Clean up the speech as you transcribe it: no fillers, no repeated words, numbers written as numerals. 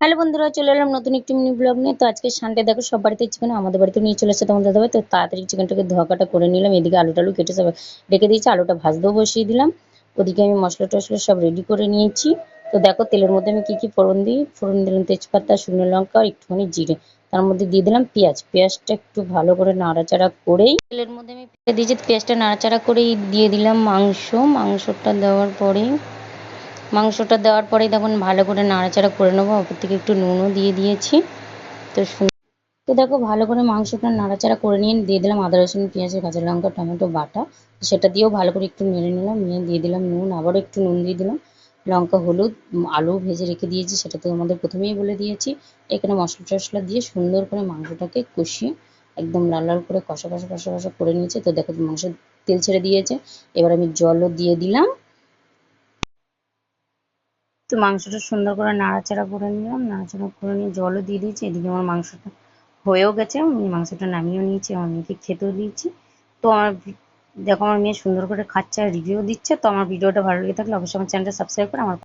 Hello বন্ধুরা, চলে এলাম নতুন একটি মিনি ব্লগ নিয়ে। তো আজকে সানডে, দেখো সব বাড়িতে চিকেন, আমাদের বাড়িতে নিয়ে চলে এসেছে তোমাদের দাদাভাই। তো তাড়াতাড়ি চিকেনটাকে ধোয়া কাটা করে নিলাম। এদিকে আলু টালু কেটে সব রেখে দিয়েছি, আলুটা ভাজতেও বসিয়ে দিলাম। ওদিকে আমি মশলা টশলা সব রেডি করে নিয়েছি। তো দেখো তেলের মধ্যে আমি কি ফোড়ন দিই। ফোড়ন দিলাম তেজপাতা, শুকনো লঙ্কা আর একটুখানি জিরে। তার মধ্যে দিয়ে দিলাম পেঁয়াজ। পেঁয়াজটা একটু ভালো করে নাড়াচাড়া করেই তেলের মধ্যে আমি দিয়েছি। পেঁয়াজটা নাড়াচাড়া করেই দিয়ে দিলাম মাংসটা দেওয়ার পরেই দেখুন ভালো করে নাড়াচাড়া করে নেবো। ওপর থেকে একটু নুনও দিয়ে দিয়েছি। তো তো দেখো ভালো করে মাংসটা নাড়াচাড়া করে নিয়ে দিয়ে দিলাম আদা রসুন পেঁয়াজ কাঁচা লঙ্কা টমেটো বাটা। সেটা দিয়েও ভালো করে একটু নেড়ে নিলাম, নিয়ে দিয়ে দিলাম নুন, আবারও একটু নুন দিয়ে দিলাম, লঙ্কা হলুদ। আলু ভেজে রেখে দিয়েছি, সেটা তো আমাদের প্রথমেই বলে দিয়েছি। এখানে মশলা টশলা দিয়ে সুন্দর করে মাংসটাকে কষিয়ে একদম লাল লাল করে কষা কষা কষা কষা করে নিয়েছে। তো দেখো মাংস তেল ছেড়ে দিয়েছে। এবার আমি জলও দিয়ে দিলাম। তো মাংসটা সুন্দর করে নাড়াচাড়া করে নিলাম, নাড়াচাড়া করে নিয়ে জলও দিয়ে দিয়েছি। এদিকে আমার মাংসটা হয়েও গেছে, আমি মাংসটা নামিয়েও নিয়েছি, আমার মেয়েকে খেতেও দিয়েছি। তো আমার দেখো আমার মেয়ে সুন্দর করে খাচ্ছে আর রিভিউ দিচ্ছে। তো আমার ভিডিওটা ভালো লেগে থাকলে অবশ্যই আমার চ্যানেলটা সাবস্ক্রাইব করে আমার